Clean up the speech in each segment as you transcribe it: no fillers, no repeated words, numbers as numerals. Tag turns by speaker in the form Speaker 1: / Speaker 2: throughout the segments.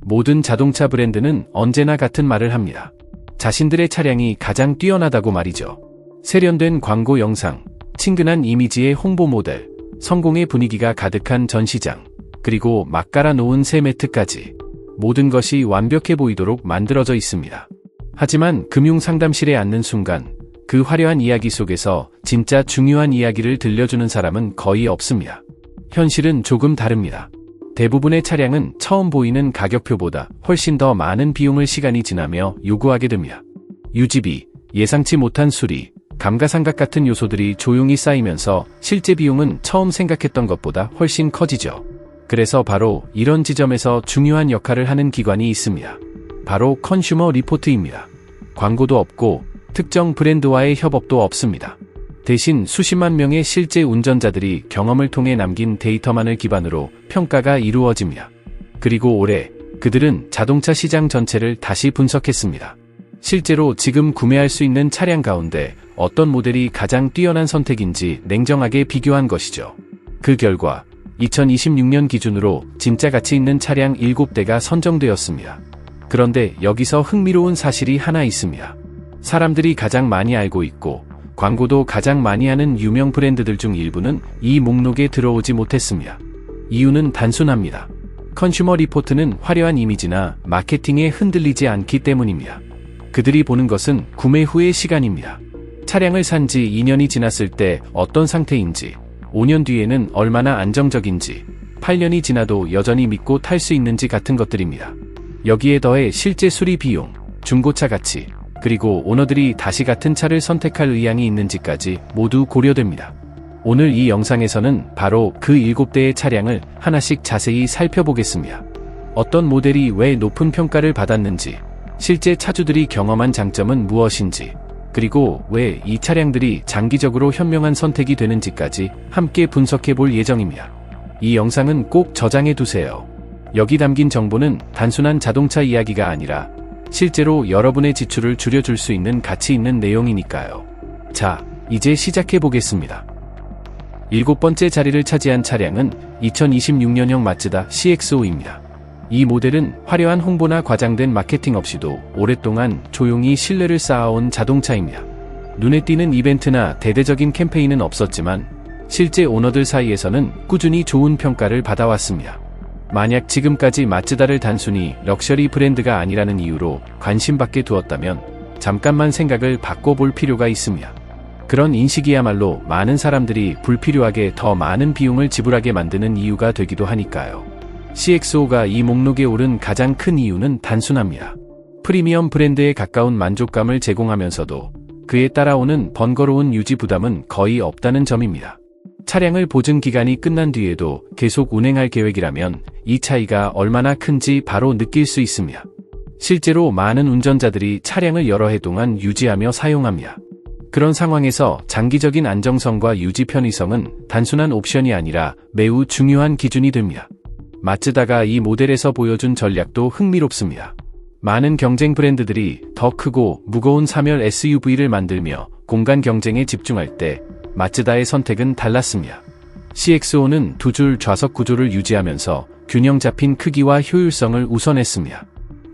Speaker 1: 모든 자동차 브랜드는 언제나 같은 말을 합니다. 자신들의 차량이 가장 뛰어나다고 말이죠. 세련된 광고 영상, 친근한 이미지의 홍보 모델, 성공의 분위기가 가득한 전시장, 그리고 막 깔아놓은 새 매트까지 모든 것이 완벽해 보이도록 만들어져 있습니다. 하지만 금융 상담실에 앉는 순간 그 화려한 이야기 속에서 진짜 중요한 이야기를 들려주는 사람은 거의 없습니다. 현실은 조금 다릅니다. 대부분의 차량은 처음 보이는 가격표보다 훨씬 더 많은 비용을 시간이 지나며 요구하게 됩니다. 유지비, 예상치 못한 수리, 감가상각 같은 요소들이 조용히 쌓이면서 실제 비용은 처음 생각했던 것보다 훨씬 커지죠. 그래서 바로 이런 지점에서 중요한 역할을 하는 기관이 있습니다. 바로 컨슈머 리포트입니다. 광고도 없고 특정 브랜드와의 협업도 없습니다. 대신 수십만 명의 실제 운전자들이 경험을 통해 남긴 데이터만을 기반으로 평가가 이루어집니다. 그리고 올해 그들은 자동차 시장 전체를 다시 분석했습니다. 실제로 지금 구매할 수 있는 차량 가운데 어떤 모델이 가장 뛰어난 선택인지 냉정하게 비교한 것이죠. 그 결과 2026년 기준으로 진짜 가치 있는 차량 7대가 선정되었습니다. 그런데 여기서 흥미로운 사실이 하나 있습니다. 사람들이 가장 많이 알고 있고 광고도 가장 많이 하는 유명 브랜드들 중 일부는 이 목록에 들어오지 못했습니다. 이유는 단순합니다. 컨슈머 리포트는 화려한 이미지나 마케팅에 흔들리지 않기 때문입니다. 그들이 보는 것은 구매 후의 시간입니다. 차량을 산 지 2년이 지났을 때 어떤 상태인지, 5년 뒤에는 얼마나 안정적인지, 8년이 지나도 여전히 믿고 탈 수 있는지 같은 것들입니다. 여기에 더해 실제 수리 비용, 중고차 가치, 그리고 오너들이 다시 같은 차를 선택할 의향이 있는지까지 모두 고려됩니다. 오늘 이 영상에서는 바로 그 7대의 차량을 하나씩 자세히 살펴보겠습니다. 어떤 모델이 왜 높은 평가를 받았는지, 실제 차주들이 경험한 장점은 무엇인지, 그리고 왜 이 차량들이 장기적으로 현명한 선택이 되는지까지 함께 분석해 볼 예정입니다. 이 영상은 꼭 저장해 두세요. 여기 담긴 정보는 단순한 자동차 이야기가 아니라 실제로 여러분의 지출을 줄여줄 수 있는 가치 있는 내용이니까요. 자, 이제 시작해 보겠습니다. 7번째 자리를 차지한 차량은 2026년형 마츠다 CX-5입니다. 이 모델은 화려한 홍보나 과장된 마케팅 없이도 오랫동안 조용히 신뢰를 쌓아온 자동차입니다. 눈에 띄는 이벤트나 대대적인 캠페인은 없었지만 실제 오너들 사이에서는 꾸준히 좋은 평가를 받아왔습니다. 만약 지금까지 마츠다를 단순히 럭셔리 브랜드가 아니라는 이유로 관심받게 두었다면 잠깐만 생각을 바꿔볼 필요가 있습니다. 그런 인식이야말로 많은 사람들이 불필요하게 더 많은 비용을 지불하게 만드는 이유가 되기도 하니까요. CX-5가 이 목록에 오른 가장 큰 이유는 단순합니다. 프리미엄 브랜드에 가까운 만족감을 제공하면서도 그에 따라오는 번거로운 유지 부담은 거의 없다는 점입니다. 차량을 보증 기간이 끝난 뒤에도 계속 운행할 계획이라면 이 차이가 얼마나 큰지 바로 느낄 수 있습니다. 실제로 많은 운전자들이 차량을 여러 해 동안 유지하며 사용합니다. 그런 상황에서 장기적인 안정성과 유지 편의성은 단순한 옵션이 아니라 매우 중요한 기준이 됩니다. 마츠다가 이 모델에서 보여준 전략도 흥미롭습니다. 많은 경쟁 브랜드들이 더 크고 무거운 사멸 SUV를 만들며 공간 경쟁에 집중할 때 마츠다의 선택은 달랐습니다. CX-5는 두 줄 좌석 구조를 유지하면서 균형 잡힌 크기와 효율성을 우선했습니다.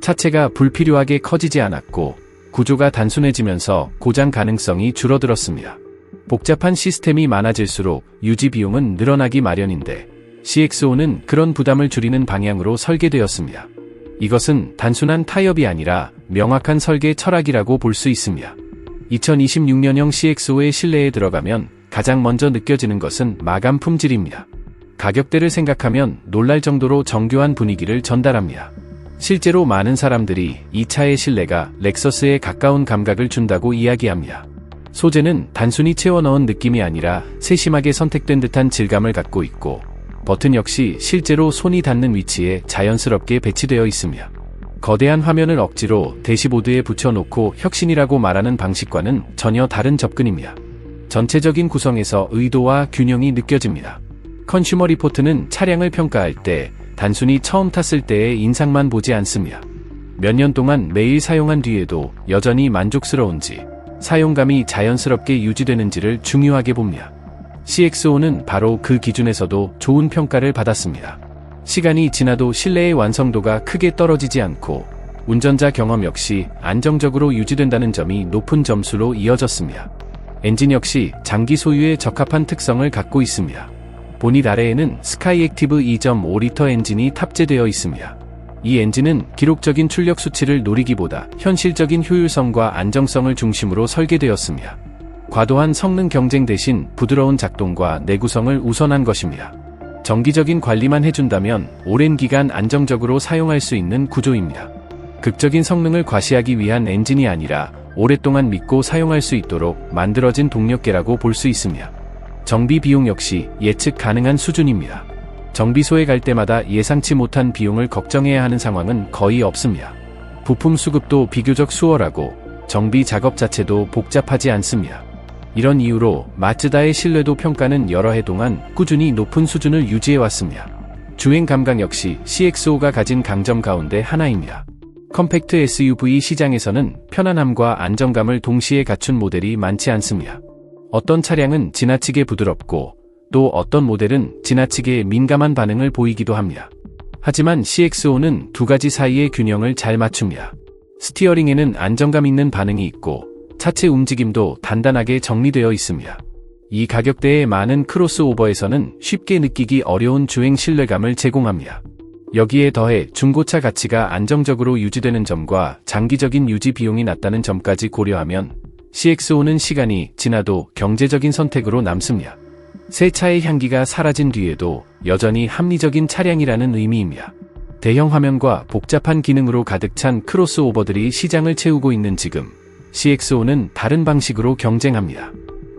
Speaker 1: 차체가 불필요하게 커지지 않았고 구조가 단순해지면서 고장 가능성이 줄어들었습니다. 복잡한 시스템이 많아질수록 유지 비용은 늘어나기 마련인데 CX-5는 그런 부담을 줄이는 방향으로 설계되었습니다. 이것은 단순한 타협이 아니라 명확한 설계 철학이라고 볼 수 있습니다. 2026년형 CX-5의 실내에 들어가면 가장 먼저 느껴지는 것은 마감 품질입니다. 가격대를 생각하면 놀랄 정도로 정교한 분위기를 전달합니다. 실제로 많은 사람들이 이 차의 실내가 렉서스에 가까운 감각을 준다고 이야기합니다. 소재는 단순히 채워 넣은 느낌이 아니라 세심하게 선택된 듯한 질감을 갖고 있고 버튼 역시 실제로 손이 닿는 위치에 자연스럽게 배치되어 있습니다. 거대한 화면을 억지로 대시보드에 붙여놓고 혁신이라고 말하는 방식과는 전혀 다른 접근입니다. 전체적인 구성에서 의도와 균형이 느껴집니다. 컨슈머 리포트는 차량을 평가할 때 단순히 처음 탔을 때의 인상만 보지 않습니다. 몇 년 동안 매일 사용한 뒤에도 여전히 만족스러운지, 사용감이 자연스럽게 유지되는지를 중요하게 봅니다. CX-5는 바로 그 기준에서도 좋은 평가를 받았습니다. 시간이 지나도 실내의 완성도가 크게 떨어지지 않고 운전자 경험 역시 안정적으로 유지된다는 점이 높은 점수로 이어졌습니다. 엔진 역시 장기 소유에 적합한 특성을 갖고 있습니다. 보닛 아래에는 스카이액티브 2.5리터 엔진이 탑재되어 있습니다. 이 엔진은 기록적인 출력 수치를 노리기보다 현실적인 효율성과 안정성을 중심으로 설계되었습니다. 과도한 성능 경쟁 대신 부드러운 작동과 내구성을 우선한 것입니다. 정기적인 관리만 해준다면 오랜 기간 안정적으로 사용할 수 있는 구조입니다. 극적인 성능을 과시하기 위한 엔진이 아니라 오랫동안 믿고 사용할 수 있도록 만들어진 동력계라고 볼 수 있습니다. 정비 비용 역시 예측 가능한 수준입니다. 정비소에 갈 때마다 예상치 못한 비용을 걱정해야 하는 상황은 거의 없습니다. 부품 수급도 비교적 수월하고 정비 작업 자체도 복잡하지 않습니다. 이런 이유로 마츠다의 신뢰도 평가는 여러 해 동안 꾸준히 높은 수준을 유지해왔습니다. 주행 감각 역시 CX-5가 가진 강점 가운데 하나입니다. 컴팩트 SUV 시장에서는 편안함과 안정감을 동시에 갖춘 모델이 많지 않습니다. 어떤 차량은 지나치게 부드럽고 또 어떤 모델은 지나치게 민감한 반응을 보이기도 합니다. 하지만 CX-5는 두 가지 사이의 균형을 잘 맞춥니다. 스티어링에는 안정감 있는 반응이 있고 차체 움직임도 단단하게 정리되어 있습니다. 이 가격대의 많은 크로스오버에서는 쉽게 느끼기 어려운 주행 신뢰감을 제공합니다. 여기에 더해 중고차 가치가 안정적으로 유지되는 점과 장기적인 유지 비용이 낮다는 점까지 고려하면 CX-5는 시간이 지나도 경제적인 선택으로 남습니다. 새 차의 향기가 사라진 뒤에도 여전히 합리적인 차량이라는 의미입니다. 대형 화면과 복잡한 기능으로 가득 찬 크로스오버들이 시장을 채우고 있는 지금, CX-5는 다른 방식으로 경쟁합니다.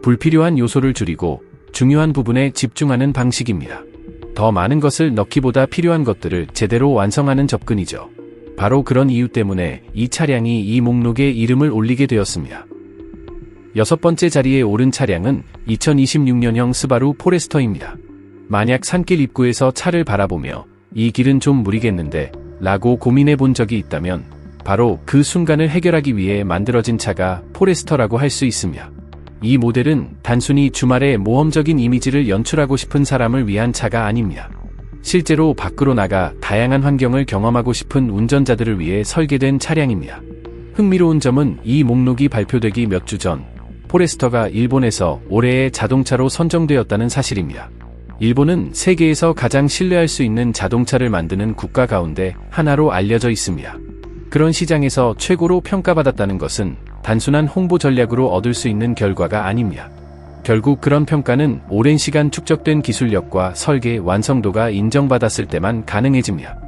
Speaker 1: 불필요한 요소를 줄이고 중요한 부분에 집중하는 방식입니다. 더 많은 것을 넣기보다 필요한 것들을 제대로 완성하는 접근이죠. 바로 그런 이유 때문에 이 차량이 이 목록에 이름을 올리게 되었습니다. 여섯 번째 자리에 오른 차량은 2026년형 스바루 포레스터입니다. 만약 산길 입구에서 차를 바라보며 이 길은 좀 무리겠는데 라고 고민해 본 적이 있다면 바로 그 순간을 해결하기 위해 만들어진 차가 포레스터라고 할 수 있습니다. 이 모델은 단순히 주말에 모험적인 이미지를 연출하고 싶은 사람을 위한 차가 아닙니다. 실제로 밖으로 나가 다양한 환경을 경험하고 싶은 운전자들을 위해 설계된 차량입니다. 흥미로운 점은 이 목록이 발표되기 몇 주 전, 포레스터가 일본에서 올해의 자동차로 선정되었다는 사실입니다. 일본은 세계에서 가장 신뢰할 수 있는 자동차를 만드는 국가 가운데 하나로 알려져 있습니다. 그런 시장에서 최고로 평가받았다는 것은 단순한 홍보 전략으로 얻을 수 있는 결과가 아닙니다. 결국 그런 평가는 오랜 시간 축적된 기술력과 설계 완성도가 인정받았을 때만 가능해집니다.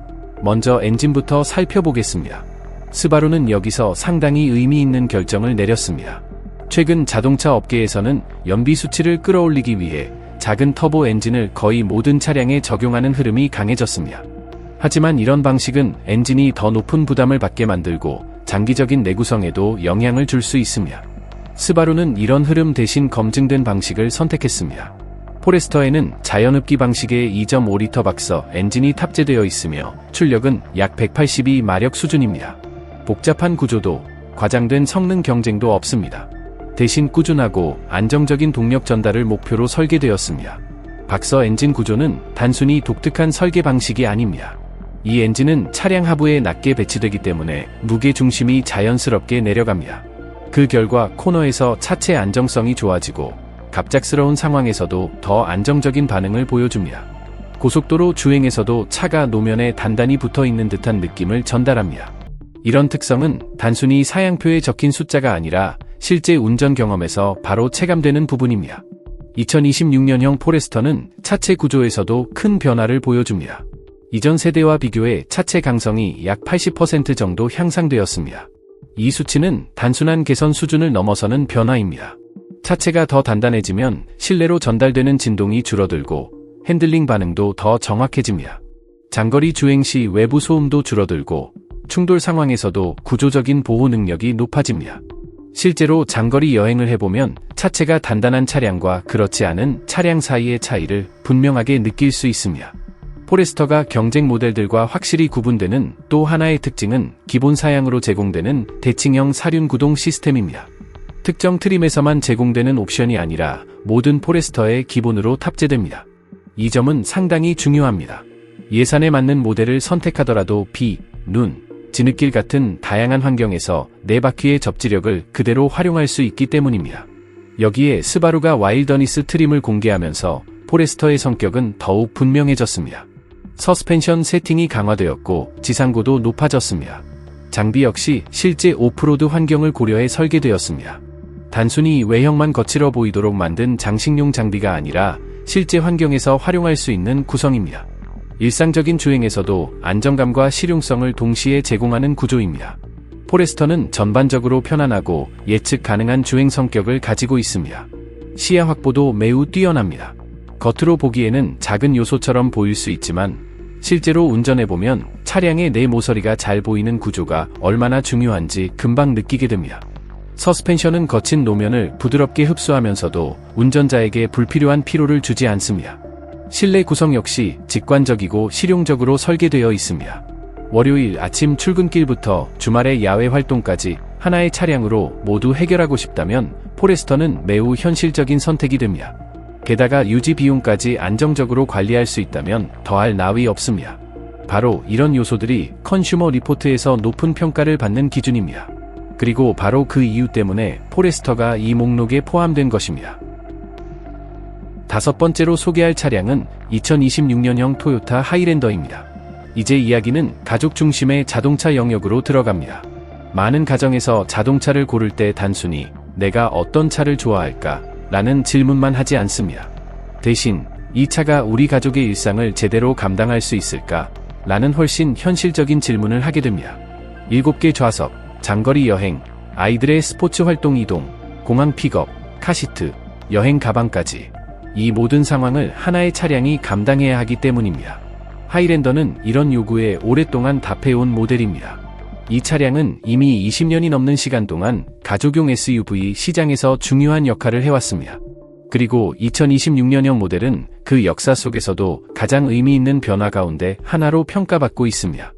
Speaker 1: 먼저 엔진부터 살펴보겠습니다. 스바루는 여기서 상당히 의미 있는 결정을 내렸습니다. 최근 자동차 업계에서는 연비 수치를 끌어올리기 위해 작은 터보 엔진을 거의 모든 차량에 적용하는 흐름이 강해졌습니다. 하지만 이런 방식은 엔진이 더 높은 부담을 받게 만들고 장기적인 내구성에도 영향을 줄 수 있습니다. 스바루는 이런 흐름 대신 검증된 방식을 선택했습니다. 포레스터에는 자연흡기 방식의 2.5리터 박서 엔진이 탑재되어 있으며 출력은 약 182마력 수준입니다. 복잡한 구조도 과장된 성능 경쟁도 없습니다. 대신 꾸준하고 안정적인 동력 전달을 목표로 설계되었습니다. 박서 엔진 구조는 단순히 독특한 설계 방식이 아닙니다. 이 엔진은 차량 하부에 낮게 배치되기 때문에 무게 중심이 자연스럽게 내려갑니다. 그 결과 코너에서 차체 안정성이 좋아지고 갑작스러운 상황에서도 더 안정적인 반응을 보여줍니다. 고속도로 주행에서도 차가 노면에 단단히 붙어있는 듯한 느낌을 전달합니다. 이런 특성은 단순히 사양표에 적힌 숫자가 아니라 실제 운전 경험에서 바로 체감되는 부분입니다. 2026년형 포레스터는 차체 구조에서도 큰 변화를 보여줍니다. 이전 세대와 비교해 차체 강성이 약 80% 정도 향상되었습니다. 이 수치는 단순한 개선 수준을 넘어서는 변화입니다. 차체가 더 단단해지면 실내로 전달되는 진동이 줄어들고 핸들링 반응도 더 정확해집니다. 장거리 주행 시 외부 소음도 줄어들고 충돌 상황에서도 구조적인 보호 능력이 높아집니다. 실제로 장거리 여행을 해보면 차체가 단단한 차량과 그렇지 않은 차량 사이의 차이를 분명하게 느낄 수 있습니다. 포레스터가 경쟁 모델들과 확실히 구분되는 또 하나의 특징은 기본 사양으로 제공되는 대칭형 사륜 구동 시스템입니다. 특정 트림에서만 제공되는 옵션이 아니라 모든 포레스터에 기본으로 탑재됩니다. 이 점은 상당히 중요합니다. 예산에 맞는 모델을 선택하더라도 비, 눈, 진흙길 같은 다양한 환경에서 네 바퀴의 접지력을 그대로 활용할 수 있기 때문입니다. 여기에 스바루가 와일더니스 트림을 공개하면서 포레스터의 성격은 더욱 분명해졌습니다. 서스펜션 세팅이 강화되었고 지상고도 높아졌습니다. 장비 역시 실제 오프로드 환경을 고려해 설계되었습니다. 단순히 외형만 거칠어 보이도록 만든 장식용 장비가 아니라 실제 환경에서 활용할 수 있는 구성입니다. 일상적인 주행에서도 안정감과 실용성을 동시에 제공하는 구조입니다. 포레스터는 전반적으로 편안하고 예측 가능한 주행 성격을 가지고 있습니다. 시야 확보도 매우 뛰어납니다. 겉으로 보기에는 작은 요소처럼 보일 수 있지만 실제로 운전해보면 차량의 내 모서리가 잘 보이는 구조가 얼마나 중요한지 금방 느끼게 됩니다. 서스펜션은 거친 노면을 부드럽게 흡수하면서도 운전자에게 불필요한 피로를 주지 않습니다. 실내 구성 역시 직관적이고 실용적으로 설계되어 있습니다. 월요일 아침 출근길부터 주말의 야외 활동까지 하나의 차량으로 모두 해결하고 싶다면 포레스터는 매우 현실적인 선택이 됩니다. 게다가 유지 비용까지 안정적으로 관리할 수 있다면 더할 나위 없습니다. 바로 이런 요소들이 컨슈머 리포트에서 높은 평가를 받는 기준입니다. 그리고 바로 그 이유 때문에 포레스터가 이 목록에 포함된 것입니다. 다섯 번째로 소개할 차량은 2026년형 토요타 하이랜더입니다. 이제 이야기는 가족 중심의 자동차 영역으로 들어갑니다. 많은 가정에서 자동차를 고를 때 단순히 내가 어떤 차를 좋아할까? 라는 질문만 하지 않습니다. 대신 이 차가 우리 가족의 일상을 제대로 감당할 수 있을까? 라는 훨씬 현실적인 질문을 하게 됩니다. 7개 좌석, 장거리 여행, 아이들의 스포츠 활동 이동, 공항 픽업, 카시트, 여행 가방까지 이 모든 상황을 하나의 차량이 감당해야 하기 때문입니다. 하이랜더는 이런 요구에 오랫동안 답해온 모델입니다. 이 차량은 이미 20년이 넘는 시간 동안 가족용 SUV 시장에서 중요한 역할을 해왔습니다. 그리고 2026년형 모델은 그 역사 속에서도 가장 의미 있는 변화 가운데 하나로 평가받고 있습니다.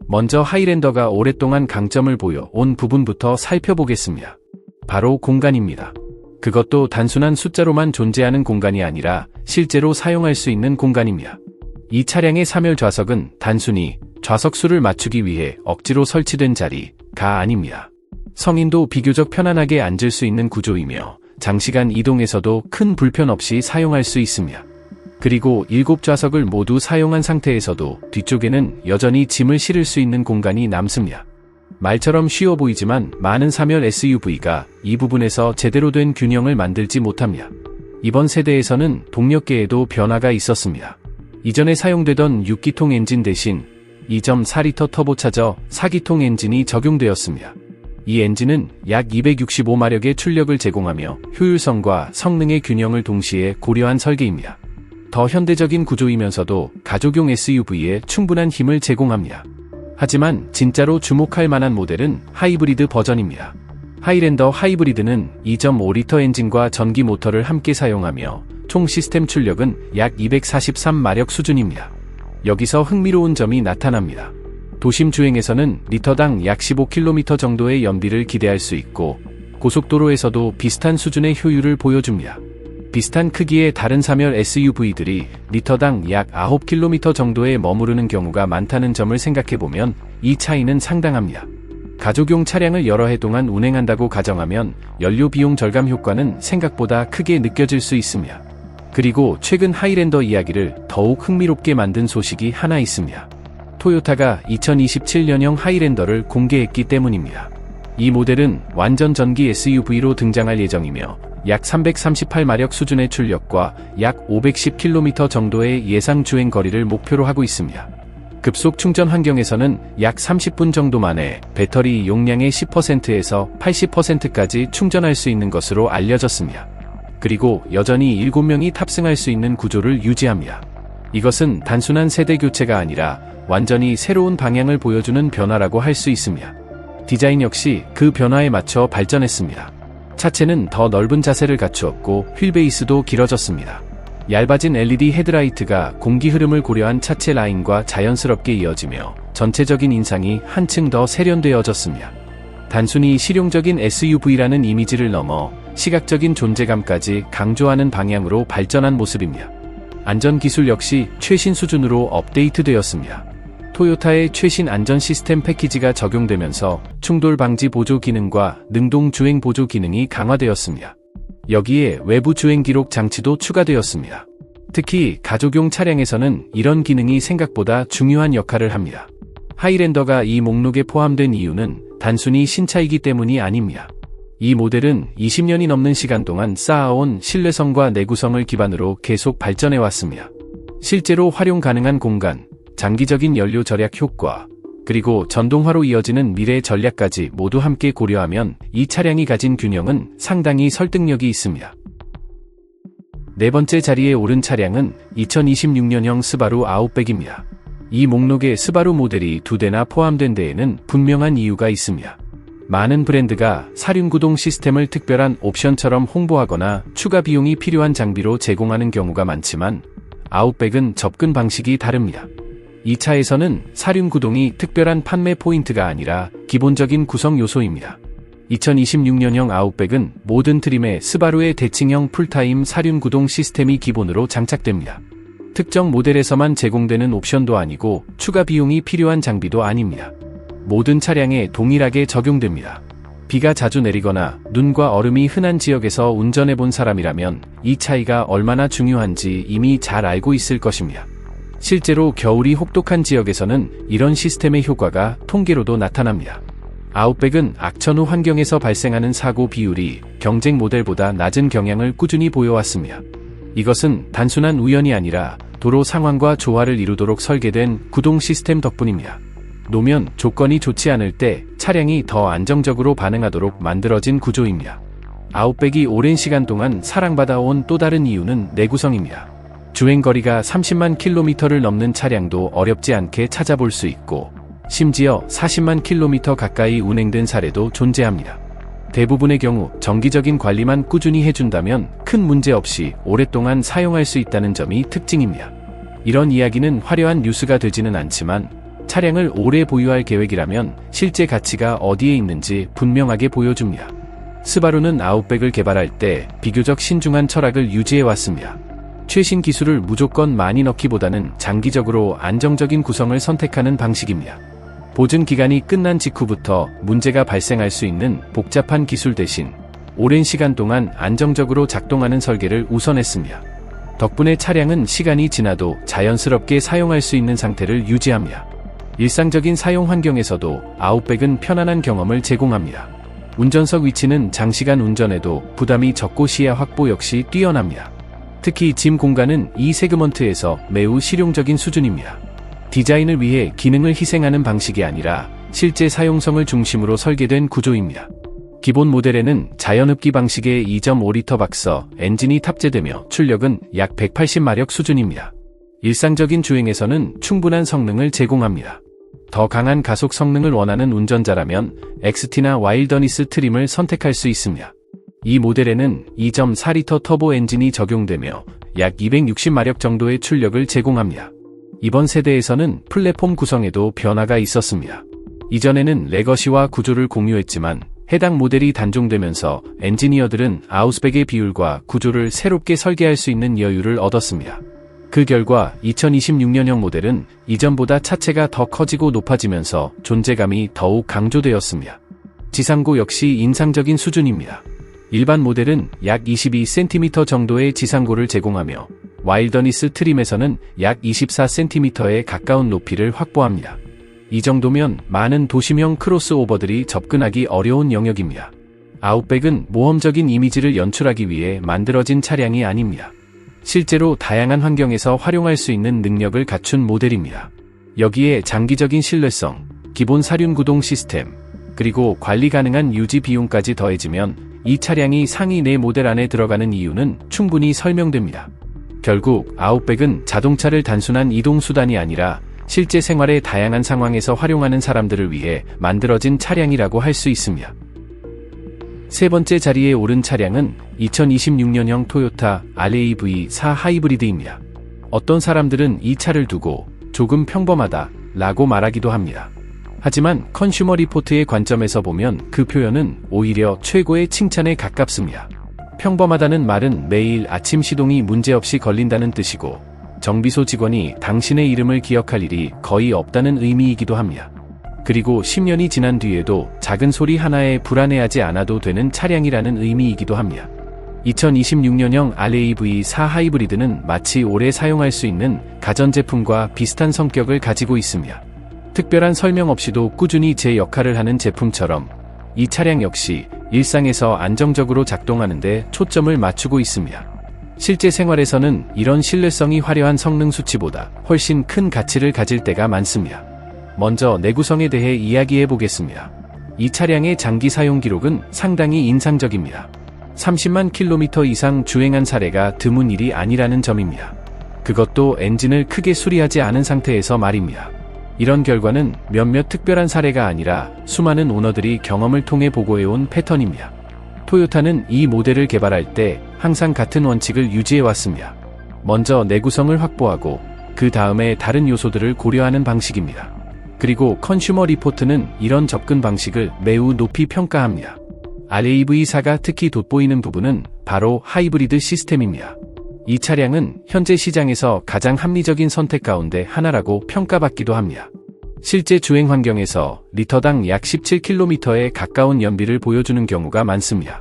Speaker 1: 먼저 하이랜더가 오랫동안 강점을 보여온 부분부터 살펴보겠습니다. 바로 공간입니다. 그것도 단순한 숫자로만 존재하는 공간이 아니라 실제로 사용할 수 있는 공간입니다. 이 차량의 3열 좌석은 단순히 좌석 수를 맞추기 위해 억지로 설치된 자리가 아닙니다. 성인도 비교적 편안하게 앉을 수 있는 구조이며 장시간 이동에서도 큰 불편 없이 사용할 수 있습니다. 그리고 7좌석을 모두 사용한 상태에서도 뒤쪽에는 여전히 짐을 실을 수 있는 공간이 남습니다. 말처럼 쉬워 보이지만 많은 3열 SUV가 이 부분에서 제대로 된 균형을 만들지 못합니다. 이번 세대에서는 동력계에도 변화가 있었습니다. 이전에 사용되던 6기통 엔진 대신 2.4리터 터보차저 4기통 엔진이 적용되었습니다. 이 엔진은 약 265마력의 출력을 제공하며 효율성과 성능의 균형을 동시에 고려한 설계입니다. 더 현대적인 구조이면서도 가족용 SUV에 충분한 힘을 제공합니다. 하지만 진짜로 주목할 만한 모델은 하이브리드 버전입니다. 하이랜더 하이브리드는 2.5리터 엔진과 전기 모터를 함께 사용하며 총 시스템 출력은 약 243마력 수준입니다. 여기서 흥미로운 점이 나타납니다. 도심 주행에서는 리터당 약 15km 정도의 연비를 기대할 수 있고 고속도로에서도 비슷한 수준의 효율을 보여줍니다. 비슷한 크기의 다른 3열 SUV들이 리터당 약 9km 정도에 머무르는 경우가 많다는 점을 생각해보면 이 차이는 상당합니다. 가족용 차량을 여러 해 동안 운행한다고 가정하면 연료 비용 절감 효과는 생각보다 크게 느껴질 수 있습니다. 그리고 최근 하이랜더 이야기를 더욱 흥미롭게 만든 소식이 하나 있습니다. 토요타가 2027년형 하이랜더를 공개했기 때문입니다. 이 모델은 완전 전기 SUV로 등장할 예정이며 약 338마력 수준의 출력과 약 510km 정도의 예상 주행 거리를 목표로 하고 있습니다. 급속 충전 환경에서는 약 30분 정도 만에 배터리 용량의 10%에서 80%까지 충전할 수 있는 것으로 알려졌습니다. 그리고 여전히 7명이 탑승할 수 있는 구조를 유지합니다. 이것은 단순한 세대 교체가 아니라 완전히 새로운 방향을 보여주는 변화라고 할 수 있습니다. 디자인 역시 그 변화에 맞춰 발전했습니다. 차체는 더 넓은 자세를 갖추었고 휠베이스도 길어졌습니다. 얇아진 LED 헤드라이트가 공기 흐름을 고려한 차체 라인과 자연스럽게 이어지며 전체적인 인상이 한층 더 세련되어졌습니다. 단순히 실용적인 SUV라는 이미지를 넘어 시각적인 존재감까지 강조하는 방향으로 발전한 모습입니다. 안전기술 역시 최신 수준으로 업데이트되었습니다. 토요타의 최신 안전 시스템 패키지가 적용되면서 충돌 방지 보조 기능과 능동 주행 보조 기능이 강화되었습니다. 여기에 외부 주행 기록 장치도 추가되었습니다. 특히 가족용 차량에서는 이런 기능이 생각보다 중요한 역할을 합니다. 하이랜더가 이 목록에 포함된 이유는 단순히 신차이기 때문이 아닙니다. 이 모델은 20년이 넘는 시간 동안 쌓아온 신뢰성과 내구성을 기반으로 계속 발전해왔습니다. 실제로 활용 가능한 공간, 장기적인 연료 절약 효과, 그리고 전동화로 이어지는 미래 전략까지 모두 함께 고려하면 이 차량이 가진 균형은 상당히 설득력이 있습니다. 네 번째 자리에 오른 차량은 2026년형 스바루 아웃백입니다. 이 목록에 스바루 모델이 2대나 포함된 데에는 분명한 이유가 있습니다. 많은 브랜드가 사륜구동 시스템을 특별한 옵션처럼 홍보하거나 추가 비용이 필요한 장비로 제공하는 경우가 많지만 아웃백은 접근 방식이 다릅니다. 이 차에서는 사륜구동이 특별한 판매 포인트가 아니라 기본적인 구성 요소입니다. 2026년형 아웃백은 모든 트림에 스바루의 대칭형 풀타임 사륜구동 시스템이 기본으로 장착됩니다. 특정 모델에서만 제공되는 옵션도 아니고 추가 비용이 필요한 장비도 아닙니다. 모든 차량에 동일하게 적용됩니다. 비가 자주 내리거나 눈과 얼음이 흔한 지역에서 운전해본 사람이라면 이 차이가 얼마나 중요한지 이미 잘 알고 있을 것입니다. 실제로 겨울이 혹독한 지역에서는 이런 시스템의 효과가 통계로도 나타납니다. 아웃백은 악천후 환경에서 발생하는 사고 비율이 경쟁 모델보다 낮은 경향을 꾸준히 보여왔습니다. 이것은 단순한 우연이 아니라 도로 상황과 조화를 이루도록 설계된 구동 시스템 덕분입니다. 노면 조건이 좋지 않을 때 차량이 더 안정적으로 반응하도록 만들어진 구조입니다. 아웃백이 오랜 시간 동안 사랑받아온 또 다른 이유는 내구성입니다. 주행거리가 30만 킬로미터를 넘는 차량도 어렵지 않게 찾아볼 수 있고 심지어 40만 킬로미터 가까이 운행된 사례도 존재합니다. 대부분의 경우 정기적인 관리만 꾸준히 해준다면 큰 문제 없이 오랫동안 사용할 수 있다는 점이 특징입니다. 이런 이야기는 화려한 뉴스가 되지는 않지만 차량을 오래 보유할 계획이라면 실제 가치가 어디에 있는지 분명하게 보여줍니다. 스바루는 아웃백을 개발할 때 비교적 신중한 철학을 유지해왔습니다. 최신 기술을 무조건 많이 넣기보다는 장기적으로 안정적인 구성을 선택하는 방식입니다. 보증 기간이 끝난 직후부터 문제가 발생할 수 있는 복잡한 기술 대신 오랜 시간 동안 안정적으로 작동하는 설계를 우선했습니다. 덕분에 차량은 시간이 지나도 자연스럽게 사용할 수 있는 상태를 유지합니다. 일상적인 사용 환경에서도 아웃백은 편안한 경험을 제공합니다. 운전석 위치는 장시간 운전에도 부담이 적고 시야 확보 역시 뛰어납니다. 특히 짐 공간은 이 세그먼트에서 매우 실용적인 수준입니다. 디자인을 위해 기능을 희생하는 방식이 아니라 실제 사용성을 중심으로 설계된 구조입니다. 기본 모델에는 자연흡기 방식의 2.5리터 박서 엔진이 탑재되며 출력은 약 180마력 수준입니다. 일상적인 주행에서는 충분한 성능을 제공합니다. 더 강한 가속 성능을 원하는 운전자라면 XT나 와일더니스 트림을 선택할 수 있습니다. 이 모델에는 2.4리터 터보 엔진이 적용되며 약 260마력 정도의 출력을 제공합니다. 이번 세대에서는 플랫폼 구성에도 변화가 있었습니다. 이전에는 레거시와 구조를 공유했지만 해당 모델이 단종되면서 엔지니어들은 아웃백의 비율과 구조를 새롭게 설계할 수 있는 여유를 얻었습니다. 그 결과 2026년형 모델은 이전보다 차체가 더 커지고 높아지면서 존재감이 더욱 강조되었습니다. 지상고 역시 인상적인 수준입니다. 일반 모델은 약 22cm 정도의 지상고를 제공하며 와일더니스 트림에서는 약 24cm에 가까운 높이를 확보합니다. 이 정도면 많은 도심형 크로스오버들이 접근하기 어려운 영역입니다. 아웃백은 모험적인 이미지를 연출하기 위해 만들어진 차량이 아닙니다. 실제로 다양한 환경에서 활용할 수 있는 능력을 갖춘 모델입니다. 여기에 장기적인 신뢰성, 기본 사륜 구동 시스템, 그리고 관리 가능한 유지 비용까지 더해지면 이 차량이 상위 4 모델 안에 들어가는 이유는 충분히 설명됩니다. 결국 아웃백은 자동차를 단순한 이동수단이 아니라 실제 생활의 다양한 상황에서 활용하는 사람들을 위해 만들어진 차량이라고 할 수 있습니다. 세 번째 자리에 오른 차량은 2026년형 토요타 RAV4 하이브리드입니다. 어떤 사람들은 이 차를 두고 조금 평범하다 라고 말하기도 합니다. 하지만 컨슈머 리포트의 관점에서 보면 그 표현은 오히려 최고의 칭찬에 가깝습니다. 평범하다는 말은 매일 아침 시동이 문제없이 걸린다는 뜻이고 정비소 직원이 당신의 이름을 기억할 일이 거의 없다는 의미이기도 합니다. 그리고 10년이 지난 뒤에도 작은 소리 하나에 불안해하지 않아도 되는 차량이라는 의미이기도 합니다. 2026년형 RAV4 하이브리드는 마치 오래 사용할 수 있는 가전제품과 비슷한 성격을 가지고 있습니다. 특별한 설명 없이도 꾸준히 제 역할을 하는 제품처럼 이 차량 역시 일상에서 안정적으로 작동하는 데 초점을 맞추고 있습니다. 실제 생활에서는 이런 신뢰성이 화려한 성능 수치보다 훨씬 큰 가치를 가질 때가 많습니다. 먼저 내구성에 대해 이야기해 보겠습니다. 이 차량의 장기 사용 기록은 상당히 인상적입니다. 30만 킬로미터 이상 주행한 사례가 드문 일이 아니라는 점입니다. 그것도 엔진을 크게 수리하지 않은 상태에서 말입니다. 이런 결과는 몇몇 특별한 사례가 아니라 수많은 오너들이 경험을 통해 보고해온 패턴입니다. 토요타는 이 모델을 개발할 때 항상 같은 원칙을 유지해왔습니다. 먼저 내구성을 확보하고 그 다음에 다른 요소들을 고려하는 방식입니다. 그리고 컨슈머 리포트는 이런 접근 방식을 매우 높이 평가합니다. RAV4가 특히 돋보이는 부분은 바로 하이브리드 시스템입니다. 이 차량은 현재 시장에서 가장 합리적인 선택 가운데 하나라고 평가받기도 합니다. 실제 주행 환경에서 리터당 약 17km에 가까운 연비를 보여주는 경우가 많습니다.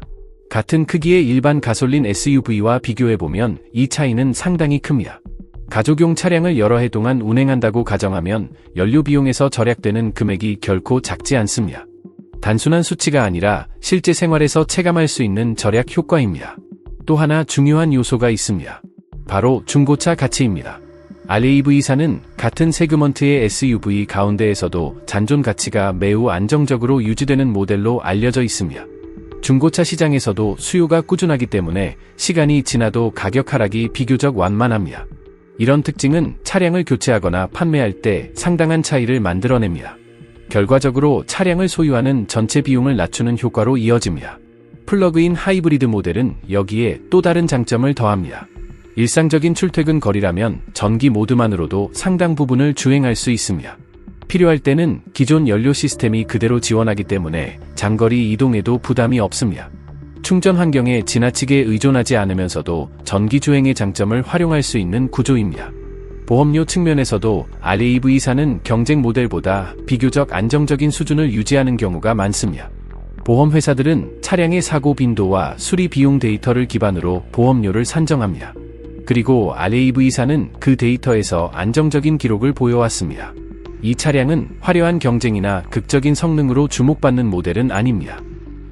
Speaker 1: 같은 크기의 일반 가솔린 SUV와 비교해보면 이 차이는 상당히 큽니다. 가족용 차량을 여러 해 동안 운행한다고 가정하면 연료 비용에서 절약되는 금액이 결코 작지 않습니다. 단순한 수치가 아니라 실제 생활에서 체감할 수 있는 절약 효과입니다. 또 하나 중요한 요소가 있습니다. 바로 중고차 가치입니다. RAV4는 같은 세그먼트의 SUV 가운데에서도 잔존 가치가 매우 안정적으로 유지되는 모델로 알려져 있습니다. 중고차 시장에서도 수요가 꾸준하기 때문에 시간이 지나도 가격 하락이 비교적 완만합니다. 이런 특징은 차량을 교체하거나 판매할 때 상당한 차이를 만들어냅니다. 결과적으로 차량을 소유하는 전체 비용을 낮추는 효과로 이어집니다. 플러그인 하이브리드 모델은 여기에 또 다른 장점을 더합니다. 일상적인 출퇴근 거리라면 전기 모드만으로도 상당 부분을 주행할 수 있습니다. 필요할 때는 기존 연료 시스템이 그대로 지원하기 때문에 장거리 이동에도 부담이 없습니다. 충전 환경에 지나치게 의존하지 않으면서도 전기 주행의 장점을 활용할 수 있는 구조입니다. 보험료 측면에서도 RAV4는 경쟁 모델보다 비교적 안정적인 수준을 유지하는 경우가 많습니다. 보험 회사들은 차량의 사고 빈도와 수리 비용 데이터를 기반으로 보험료를 산정합니다. 그리고 RAV4는 그 데이터에서 안정적인 기록을 보여왔습니다. 이 차량은 화려한 경쟁이나 극적인 성능으로 주목받는 모델은 아닙니다.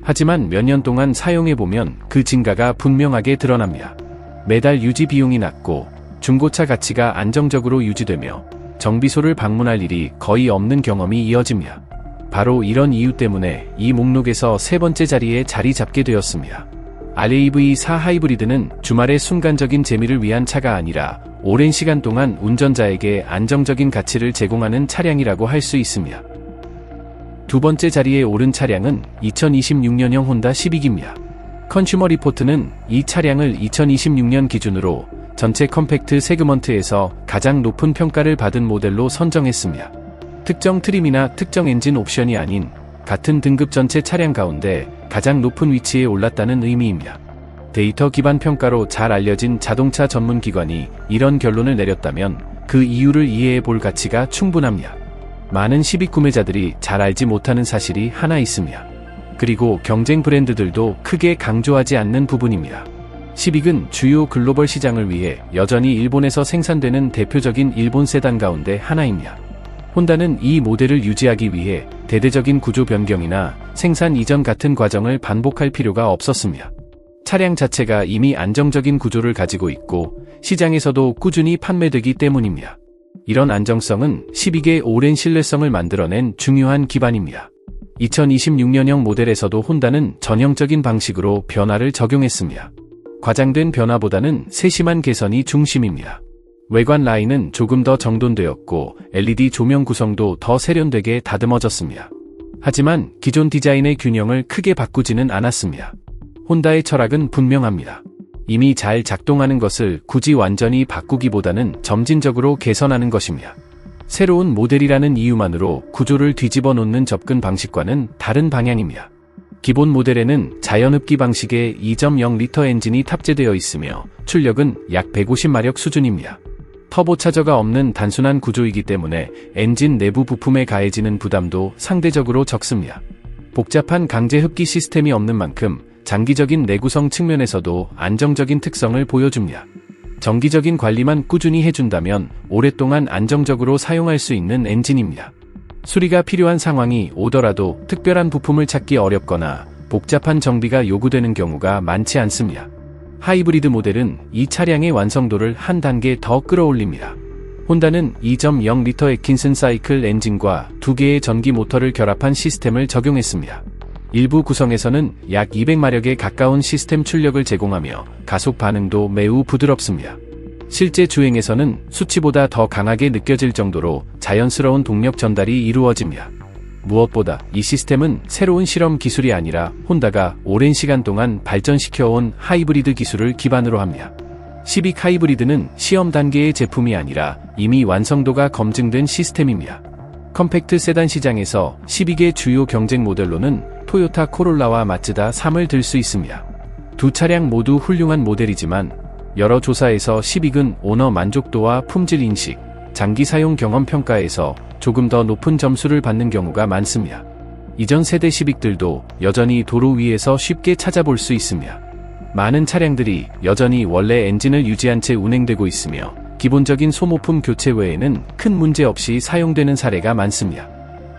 Speaker 1: 하지만 몇 년 동안 사용해보면 그 증가가 분명하게 드러납니다. 매달 유지 비용이 낮고 중고차 가치가 안정적으로 유지되며 정비소를 방문할 일이 거의 없는 경험이 이어집니다. 바로 이런 이유 때문에 이 목록에서 세 번째 자리에 자리 잡게 되었습니다. RAV4 하이브리드는 주말의 순간적인 재미를 위한 차가 아니라 오랜 시간 동안 운전자에게 안정적인 가치를 제공하는 차량이라고 할 수 있습니다. 두 번째 자리에 오른 차량은 2026년형 혼다 시빅입니다. 컨슈머 리포트는 이 차량을 2026년 기준으로 전체 컴팩트 세그먼트에서 가장 높은 평가를 받은 모델로 선정했습니다. 특정 트림이나 특정 엔진 옵션이 아닌 같은 등급 전체 차량 가운데 가장 높은 위치에 올랐다는 의미입니다. 데이터 기반 평가로 잘 알려진 자동차 전문 기관이 이런 결론을 내렸다면 그 이유를 이해해 볼 가치가 충분합니다. 많은 시빅 구매자들이 잘 알지 못하는 사실이 하나 있습니다. 그리고 경쟁 브랜드들도 크게 강조하지 않는 부분입니다. 시빅은 주요 글로벌 시장을 위해 여전히 일본에서 생산되는 대표적인 일본 세단 가운데 하나입니다. 혼다는 이 모델을 유지하기 위해 대대적인 구조 변경이나 생산 이전 같은 과정을 반복할 필요가 없었습니다. 차량 자체가 이미 안정적인 구조를 가지고 있고 시장에서도 꾸준히 판매되기 때문입니다. 이런 안정성은 시빅의 오랜 신뢰성을 만들어낸 중요한 기반입니다. 2026년형 모델에서도 혼다는 전형적인 방식으로 변화를 적용했습니다. 과장된 변화보다는 세심한 개선이 중심입니다. 외관 라인은 조금 더 정돈되었고 LED 조명 구성도 더 세련되게 다듬어졌습니다. 하지만 기존 디자인의 균형을 크게 바꾸지는 않았습니다. 혼다의 철학은 분명합니다. 이미 잘 작동하는 것을 굳이 완전히 바꾸기보다는 점진적으로 개선하는 것입니다. 새로운 모델이라는 이유만으로 구조를 뒤집어 놓는 접근 방식과는 다른 방향입니다. 기본 모델에는 자연흡기 방식의 2.0리터 엔진이 탑재되어 있으며 출력은 약 150마력 수준입니다. 터보차저가 없는 단순한 구조이기 때문에 엔진 내부 부품에 가해지는 부담도 상대적으로 적습니다. 복잡한 강제 흡기 시스템이 없는 만큼 장기적인 내구성 측면에서도 안정적인 특성을 보여줍니다. 정기적인 관리만 꾸준히 해준다면 오랫동안 안정적으로 사용할 수 있는 엔진입니다. 수리가 필요한 상황이 오더라도 특별한 부품을 찾기 어렵거나 복잡한 정비가 요구되는 경우가 많지 않습니다. 하이브리드 모델은 이 차량의 완성도를 한 단계 더 끌어올립니다. 혼다는 2.0L 애킨슨 사이클 엔진과 2개의 전기 모터를 결합한 시스템을 적용했습니다. 일부 구성에서는 약 200마력에 가까운 시스템 출력을 제공하며 가속 반응도 매우 부드럽습니다. 실제 주행에서는 수치보다 더 강하게 느껴질 정도로 자연스러운 동력 전달이 이루어집니다. 무엇보다 이 시스템은 새로운 실험 기술이 아니라 혼다가 오랜 시간 동안 발전시켜온 하이브리드 기술을 기반으로 합니다. 시빅 하이브리드는 시험 단계의 제품이 아니라 이미 완성도가 검증된 시스템입니다. 컴팩트 세단 시장에서 시빅의 주요 경쟁 모델로는 토요타 코롤라와 마츠다 3을 들 수 있습니다. 두 차량 모두 훌륭한 모델이지만 여러 조사에서 시빅은 오너 만족도와 품질 인식, 장기 사용 경험 평가에서 조금 더 높은 점수를 받는 경우가 많습니다. 이전 세대 시빅들도 여전히 도로 위에서 쉽게 찾아볼 수 있습니다. 많은 차량들이 여전히 원래 엔진을 유지한 채 운행되고 있으며 기본적인 소모품 교체 외에는 큰 문제 없이 사용되는 사례가 많습니다.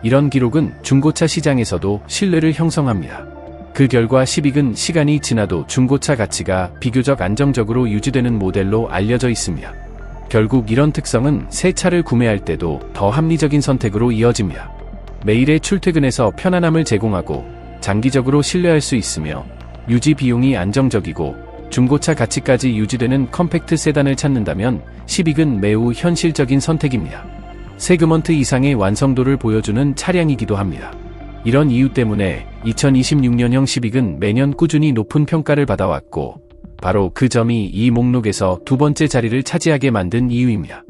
Speaker 1: 이런 기록은 중고차 시장에서도 신뢰를 형성합니다. 그 결과 시빅은 시간이 지나도 중고차 가치가 비교적 안정적으로 유지되는 모델로 알려져 있습니다. 결국 이런 특성은 새 차를 구매할 때도 더 합리적인 선택으로 이어집니다. 매일의 출퇴근에서 편안함을 제공하고 장기적으로 신뢰할 수 있으며 유지 비용이 안정적이고 중고차 가치까지 유지되는 컴팩트 세단을 찾는다면 시빅은 매우 현실적인 선택입니다. 세그먼트 이상의 완성도를 보여주는 차량이기도 합니다. 이런 이유 때문에 2026년형 시빅은 매년 꾸준히 높은 평가를 받아왔고 바로 그 점이 이 목록에서 두 번째 자리를 차지하게 만든 이유입니다.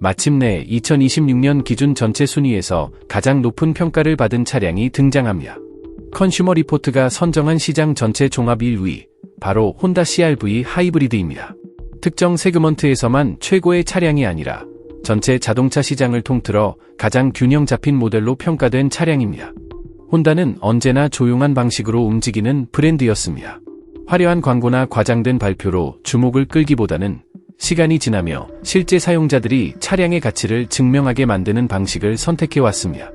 Speaker 1: 마침내 2026년 기준 전체 순위에서 가장 높은 평가를 받은 차량이 등장합니다. 컨슈머 리포트가 선정한 시장 전체 종합 1위, 바로 혼다 CR-V 하이브리드입니다. 특정 세그먼트에서만 최고의 차량이 아니라 전체 자동차 시장을 통틀어 가장 균형 잡힌 모델로 평가된 차량입니다. 혼다는 언제나 조용한 방식으로 움직이는 브랜드였습니다. 화려한 광고나 과장된 발표로 주목을 끌기보다는 시간이 지나며 실제 사용자들이 차량의 가치를 증명하게 만드는 방식을 선택해왔습니다.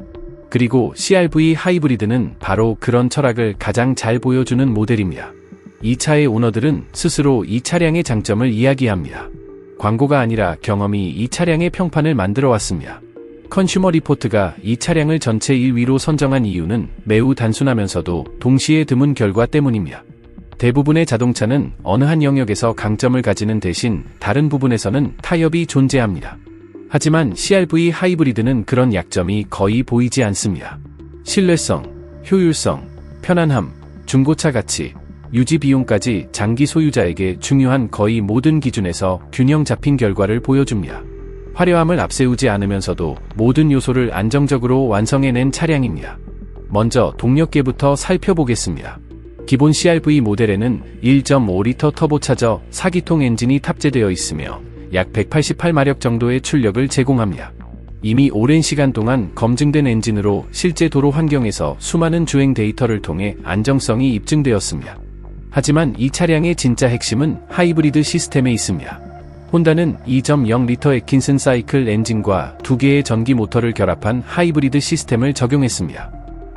Speaker 1: 그리고 CR-V 하이브리드는 바로 그런 철학을 가장 잘 보여주는 모델입니다. 이 차의 오너들은 스스로 이 차량의 장점을 이야기합니다. 광고가 아니라 경험이 이 차량의 평판을 만들어 왔습니다. 컨슈머 리포트가 이 차량을 전체 1위로 선정한 이유는 매우 단순하면서도 동시에 드문 결과 때문입니다. 대부분의 자동차는 어느 한 영역에서 강점을 가지는 대신 다른 부분에서는 타협이 존재합니다. 하지만 CR-V 하이브리드는 그런 약점이 거의 보이지 않습니다. 신뢰성, 효율성, 편안함, 중고차 가치, 유지 비용까지 장기 소유자에게 중요한 거의 모든 기준에서 균형 잡힌 결과를 보여줍니다. 화려함을 앞세우지 않으면서도 모든 요소를 안정적으로 완성해낸 차량입니다. 먼저 동력계부터 살펴보겠습니다. 기본 CR-V 모델에는 1.5L 터보차저 4기통 엔진이 탑재되어 있으며 약 188마력 정도의 출력을 제공합니다. 이미 오랜 시간 동안 검증된 엔진으로 실제 도로 환경에서 수많은 주행 데이터를 통해 안정성이 입증되었습니다. 하지만 이 차량의 진짜 핵심은 하이브리드 시스템에 있습니다. 혼다는 2.0L 애킨슨 사이클 엔진과 2개의 전기 모터를 결합한 하이브리드 시스템을 적용했습니다.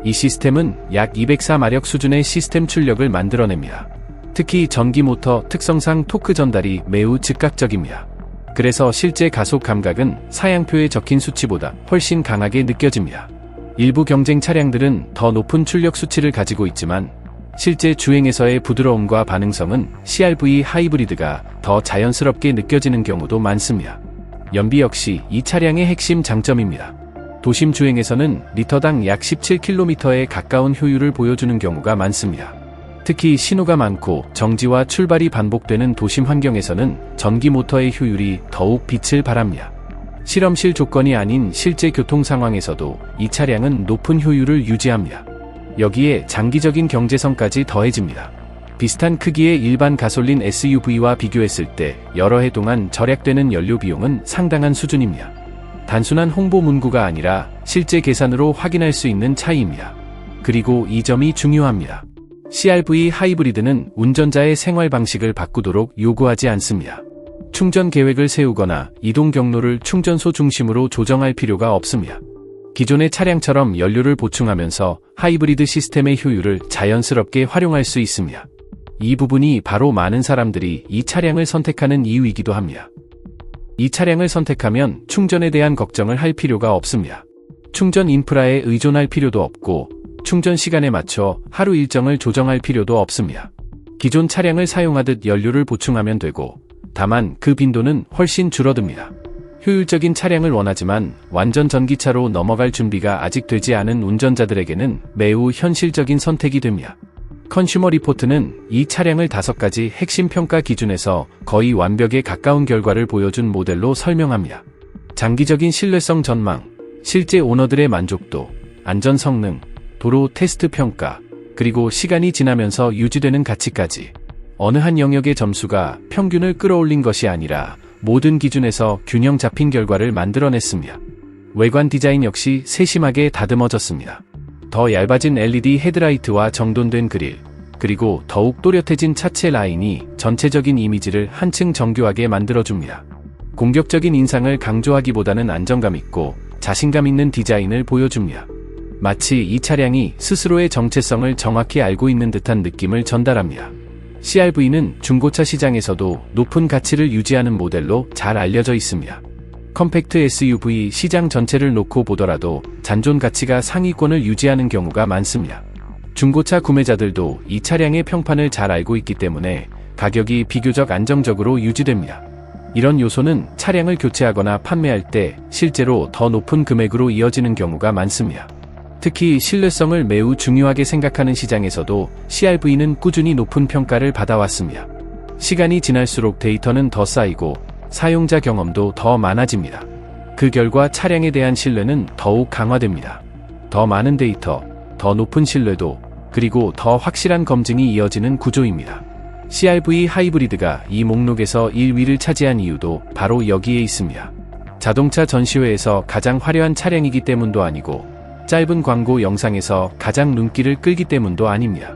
Speaker 1: 이 시스템은 약 204마력 수준의 시스템 출력을 만들어냅니다. 특히 전기 모터 특성상 토크 전달이 매우 즉각적입니다. 그래서 실제 가속 감각은 사양표에 적힌 수치보다 훨씬 강하게 느껴집니다. 일부 경쟁 차량들은 더 높은 출력 수치를 가지고 있지만 실제 주행에서의 부드러움과 반응성은 CR-V 하이브리드가 더 자연스럽게 느껴지는 경우도 많습니다. 연비 역시 이 차량의 핵심 장점입니다. 도심 주행에서는 리터당 약 17km에 가까운 효율을 보여주는 경우가 많습니다. 특히 신호가 많고 정지와 출발이 반복되는 도심 환경에서는 전기 모터의 효율이 더욱 빛을 발합니다. 실험실 조건이 아닌 실제 교통 상황에서도 이 차량은 높은 효율을 유지합니다. 여기에 장기적인 경제성까지 더해집니다. 비슷한 크기의 일반 가솔린 SUV와 비교했을 때 여러 해 동안 절약되는 연료 비용은 상당한 수준입니다. 단순한 홍보 문구가 아니라 실제 계산으로 확인할 수 있는 차이입니다. 그리고 이 점이 중요합니다. CR-V 하이브리드는 운전자의 생활 방식을 바꾸도록 요구하지 않습니다. 충전 계획을 세우거나 이동 경로를 충전소 중심으로 조정할 필요가 없습니다. 기존의 차량처럼 연료를 보충하면서 하이브리드 시스템의 효율을 자연스럽게 활용할 수 있습니다. 이 부분이 바로 많은 사람들이 이 차량을 선택하는 이유이기도 합니다. 이 차량을 선택하면 충전에 대한 걱정을 할 필요가 없습니다. 충전 인프라에 의존할 필요도 없고 충전 시간에 맞춰 하루 일정을 조정할 필요도 없습니다. 기존 차량을 사용하듯 연료를 보충하면 되고 다만 그 빈도는 훨씬 줄어듭니다. 효율적인 차량을 원하지만 완전 전기차로 넘어갈 준비가 아직 되지 않은 운전자들에게는 매우 현실적인 선택이 됩니다. 컨슈머 리포트는 이 차량을 5가지 핵심 평가 기준에서 거의 완벽에 가까운 결과를 보여준 모델로 설명합니다. 장기적인 신뢰성 전망, 실제 오너들의 만족도, 안전 성능, 도로 테스트 평가, 그리고 시간이 지나면서 유지되는 가치까지 어느 한 영역의 점수가 평균을 끌어올린 것이 아니라 모든 기준에서 균형 잡힌 결과를 만들어냈습니다. 외관 디자인 역시 세심하게 다듬어졌습니다. 더 얇아진 LED 헤드라이트와 정돈된 그릴, 그리고 더욱 또렷해진 차체 라인이 전체적인 이미지를 한층 정교하게 만들어줍니다. 공격적인 인상을 강조하기보다는 안정감 있고 자신감 있는 디자인을 보여줍니다. 마치 이 차량이 스스로의 정체성을 정확히 알고 있는 듯한 느낌을 전달합니다. CR-V는 중고차 시장에서도 높은 가치를 유지하는 모델로 잘 알려져 있습니다. 컴팩트 SUV 시장 전체를 놓고 보더라도 잔존 가치가 상위권을 유지하는 경우가 많습니다. 중고차 구매자들도 이 차량의 평판을 잘 알고 있기 때문에 가격이 비교적 안정적으로 유지됩니다. 이런 요소는 차량을 교체하거나 판매할 때 실제로 더 높은 금액으로 이어지는 경우가 많습니다. 특히 신뢰성을 매우 중요하게 생각하는 시장에서도 CR-V는 꾸준히 높은 평가를 받아왔습니다. 시간이 지날수록 데이터는 더 쌓이고 사용자 경험도 더 많아집니다. 그 결과 차량에 대한 신뢰는 더욱 강화됩니다. 더 많은 데이터, 더 높은 신뢰도, 그리고 더 확실한 검증이 이어지는 구조입니다. CR-V 하이브리드가 이 목록에서 1위를 차지한 이유도 바로 여기에 있습니다. 자동차 전시회에서 가장 화려한 차량이기 때문도 아니고 짧은 광고 영상에서 가장 눈길을 끌기 때문도 아닙니다.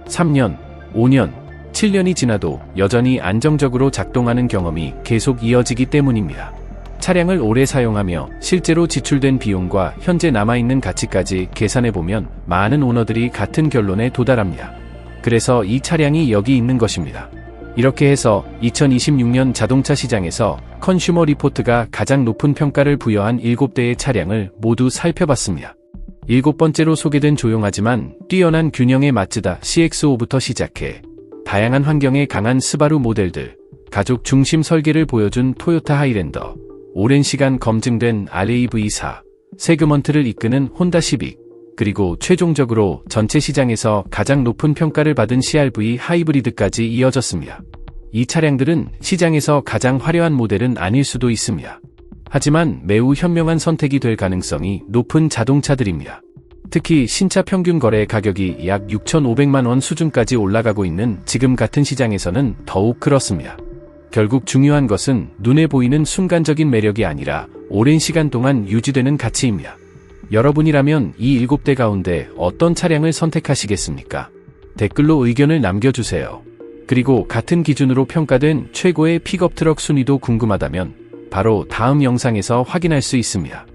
Speaker 1: 3년, 5년, 7년이 지나도 여전히 안정적으로 작동하는 경험이 계속 이어지기 때문입니다. 차량을 오래 사용하며 실제로 지출된 비용과 현재 남아있는 가치까지 계산해보면 많은 오너들이 같은 결론에 도달합니다. 그래서 이 차량이 여기 있는 것입니다. 이렇게 해서 2026년 자동차 시장에서 컨슈머 리포트가 가장 높은 평가를 부여한 7대의 차량을 모두 살펴봤습니다. 7번째로 소개된 조용하지만 뛰어난 균형의 마츠다 CX-5부터 시작해 다양한 환경에 강한 스바루 모델들, 가족 중심 설계를 보여준 토요타 하이랜더, 오랜 시간 검증된 RAV4, 세그먼트를 이끄는 혼다 시빅, 그리고 최종적으로 전체 시장에서 가장 높은 평가를 받은 CR-V 하이브리드까지 이어졌습니다. 이 차량들은 시장에서 가장 화려한 모델은 아닐 수도 있습니다. 하지만 매우 현명한 선택이 될 가능성이 높은 자동차들입니다. 특히 신차 평균 거래 가격이 약 6,500만 원 수준까지 올라가고 있는 지금 같은 시장에서는 더욱 그렇습니다. 결국 중요한 것은 눈에 보이는 순간적인 매력이 아니라 오랜 시간 동안 유지되는 가치입니다. 여러분이라면 이 7대 가운데 어떤 차량을 선택하시겠습니까? 댓글로 의견을 남겨주세요. 그리고 같은 기준으로 평가된 최고의 픽업 트럭 순위도 궁금하다면 바로 다음 영상에서 확인할 수 있습니다.